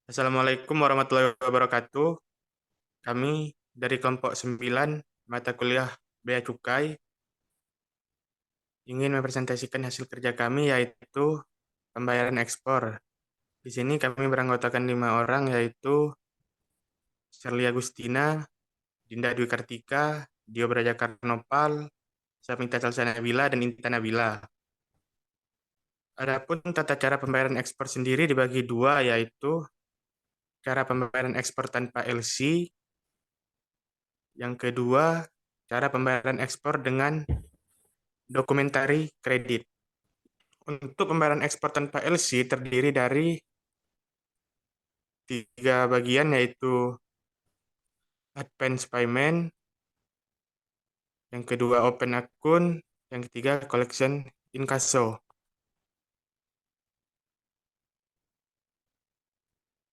Assalamualaikum warahmatullahi wabarakatuh. Kami dari kelompok 9 mata kuliah Bea Cukai ingin mempresentasikan hasil kerja kami yaitu pembayaran ekspor. Di sini kami beranggotakan 5 orang yaitu Shirley Agustina, Dinda Dwi Kartika, Dio Brajakarta Nopal, Sapnita Salsa Nabila, dan Intan Nabila. Adapun tata cara pembayaran ekspor sendiri dibagi dua yaitu cara pembayaran ekspor tanpa LC. Yang kedua, cara pembayaran ekspor dengan dokumentari kredit. Untuk pembayaran ekspor tanpa LC terdiri dari 3 bagian yaitu advance payment, yang kedua open account, yang ketiga collection incasso.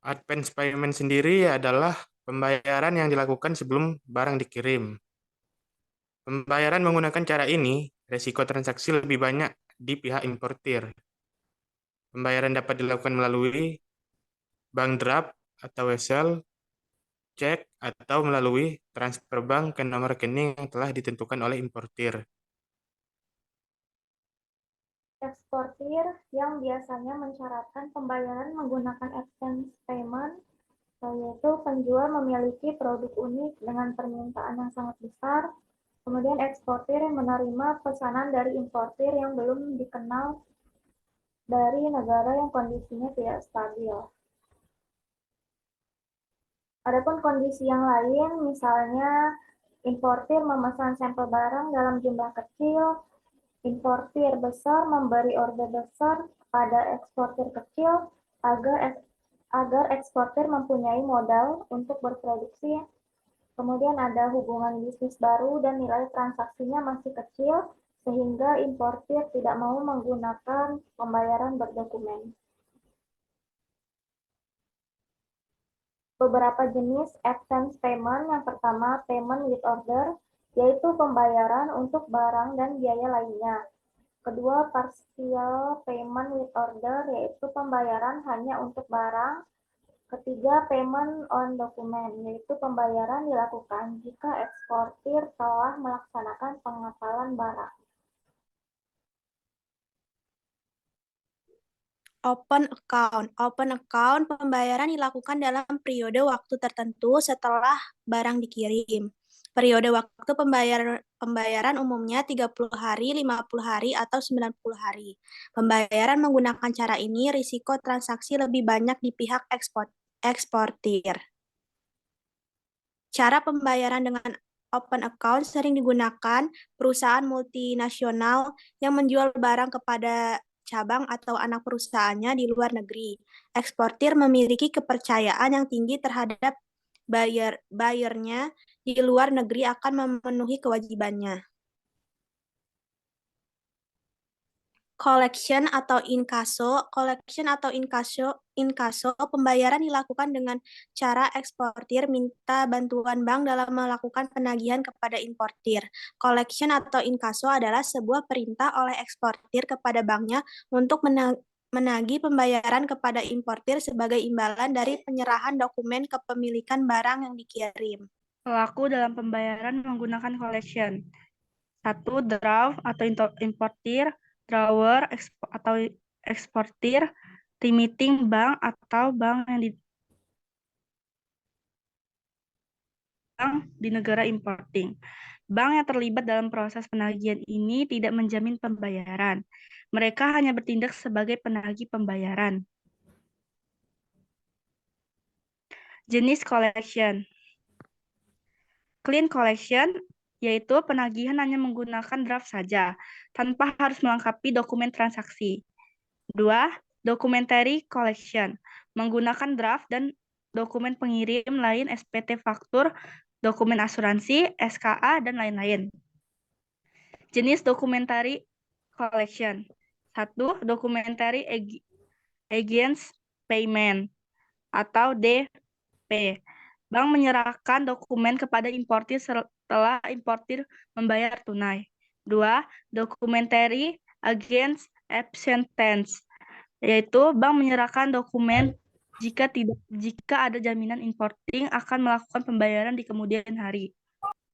Advance payment sendiri adalah pembayaran yang dilakukan sebelum barang dikirim. Pembayaran menggunakan cara ini, resiko transaksi lebih banyak di pihak importir. Pembayaran dapat dilakukan melalui bank draft atau wesel, cek, atau melalui transfer bank ke nomor rekening yang telah ditentukan oleh importir. Eksportir yang biasanya mensyaratkan pembayaran menggunakan advance payment, yaitu penjual memiliki produk unik dengan permintaan yang sangat besar, kemudian eksportir yang menerima pesanan dari importir yang belum dikenal dari negara yang kondisinya tidak stabil. Adapun kondisi yang lain, misalnya importir memesan sampel barang dalam jumlah kecil, importir besar memberi order besar pada eksportir kecil agar eksportir mempunyai modal untuk berproduksi. Kemudian ada hubungan bisnis baru dan nilai transaksinya masih kecil, sehingga importir tidak mau menggunakan pembayaran berdokumen. Beberapa jenis advance payment. Yang pertama, payment with order, yaitu pembayaran untuk barang dan biaya lainnya. Kedua, partial payment with order, yaitu pembayaran hanya untuk barang. Ketiga, payment on document, yaitu pembayaran dilakukan jika eksportir telah melaksanakan pengapalan barang. Open account. Open account pembayaran dilakukan dalam periode waktu tertentu setelah barang dikirim. Periode waktu pembayaran umumnya 30 hari, 50 hari, atau 90 hari. Pembayaran menggunakan cara ini risiko transaksi lebih banyak di pihak eksportir. Cara pembayaran dengan open account sering digunakan perusahaan multinasional yang menjual barang kepada cabang atau anak perusahaannya di luar negeri. Eksportir memiliki kepercayaan yang tinggi terhadap buyernya di luar negeri akan memenuhi kewajibannya. Collection atau inkaso pembayaran dilakukan dengan cara eksportir minta bantuan bank dalam melakukan penagihan kepada importir. Collection atau inkaso adalah sebuah perintah oleh eksportir kepada banknya untuk menagih pembayaran kepada importir sebagai imbalan dari penyerahan dokumen kepemilikan barang yang dikirim. Pelaku dalam pembayaran menggunakan collection. 1. Draft atau importir, drawer atau eksportir, remitting bank atau bank yang di negara importing. Bank yang terlibat dalam proses penagihan ini tidak menjamin pembayaran. Mereka hanya bertindak sebagai penagih pembayaran. Jenis collection. Clean collection, yaitu penagihan hanya menggunakan draft saja, tanpa harus melengkapi dokumen transaksi. 2. Documentary collection, menggunakan draft dan dokumen pengirim lain SPT faktur, dokumen asuransi, SKA, dan lain-lain. Jenis documentary collection. 1. Documentary against payment atau DP. Bank menyerahkan dokumen kepada importir setelah importir membayar tunai. 2. Documentary against acceptance, yaitu bank menyerahkan dokumen jika ada jaminan importing akan melakukan pembayaran di kemudian hari.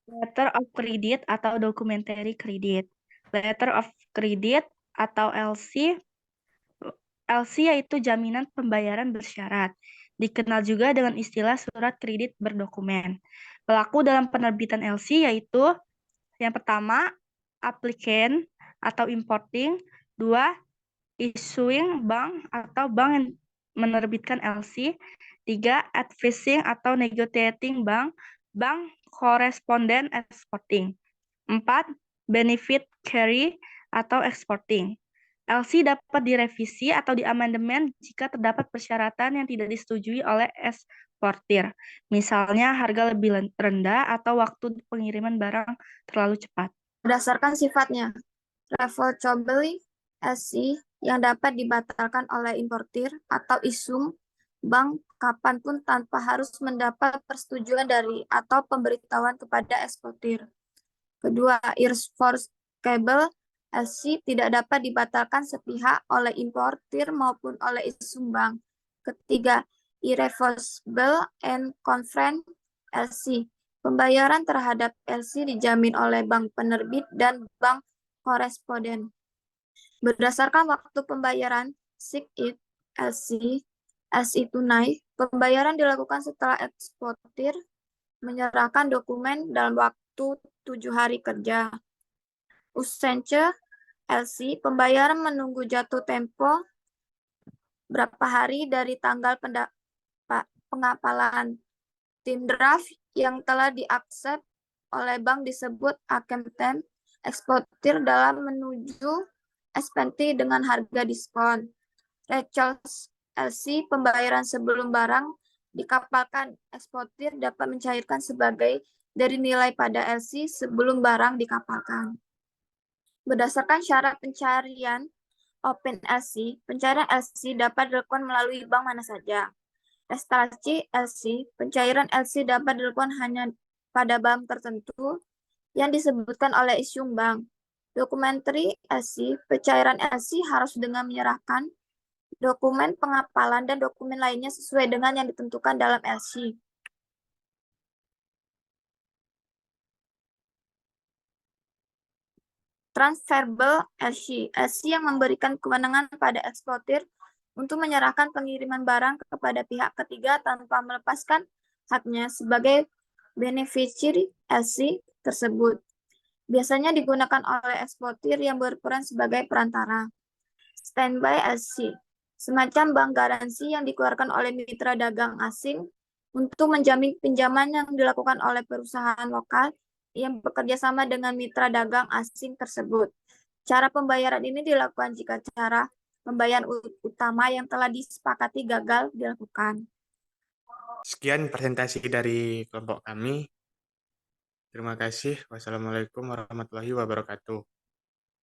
Letter of credit atau documentary credit. Letter of credit atau LC yaitu jaminan pembayaran bersyarat. Dikenal juga dengan istilah surat kredit berdokumen. Pelaku dalam penerbitan LC yaitu yang pertama, applicant atau importing. Dua, issuing bank atau bank yang menerbitkan LC. Tiga, advising atau negotiating bank correspondent exporting. Empat, benefit carry atau exporting. LC dapat direvisi atau diamandemen jika terdapat persyaratan yang tidak disetujui oleh eksportir. Misalnya harga lebih rendah atau waktu pengiriman barang terlalu cepat. Berdasarkan sifatnya, revocable LC yang dapat dibatalkan oleh importir atau isum bank kapanpun tanpa harus mendapat persetujuan dari atau pemberitahuan kepada eksportir. Kedua, irreversible LC tidak dapat dibatalkan sepihak oleh importir maupun oleh isum bank. Ketiga, irreversible and confirmed LC. Pembayaran terhadap LC dijamin oleh bank penerbit dan bank koresponden. Berdasarkan waktu pembayaran SIC-IT LC tunai, pembayaran dilakukan setelah eksportir menyerahkan dokumen dalam waktu 7 hari kerja. Usance LC, pembayaran menunggu jatuh tempo berapa hari dari tanggal pengapalan tim draft yang telah diaksep oleh bank disebut acceptance eksportir dalam menuju expense dengan harga diskon. Recharge LC, pembayaran sebelum barang dikapalkan eksportir dapat mencairkan sebagai dari nilai pada LC sebelum barang dikapalkan. Berdasarkan syarat pencarian Open LC, pencairan LC dapat dilakukan melalui bank mana saja. Restorasi LC, pencairan LC dapat dilakukan hanya pada bank tertentu yang disebutkan oleh issuing bank. Documentary LC, pencairan LC harus dengan menyerahkan dokumen pengapalan dan dokumen lainnya sesuai dengan yang ditentukan dalam LC. Transferable LC, LC yang memberikan kewenangan pada eksportir untuk menyerahkan pengiriman barang kepada pihak ketiga tanpa melepaskan haknya sebagai beneficiary LC tersebut. Biasanya digunakan oleh eksportir yang berperan sebagai perantara. Standby LC, semacam bank garansi yang dikeluarkan oleh mitra dagang asing untuk menjamin pinjaman yang dilakukan oleh perusahaan lokal yang bekerja sama dengan mitra dagang asing tersebut. Cara pembayaran ini dilakukan jika cara pembayaran utama yang telah disepakati gagal dilakukan. Sekian presentasi dari kelompok kami. Terima kasih. Wassalamualaikum warahmatullahi wabarakatuh.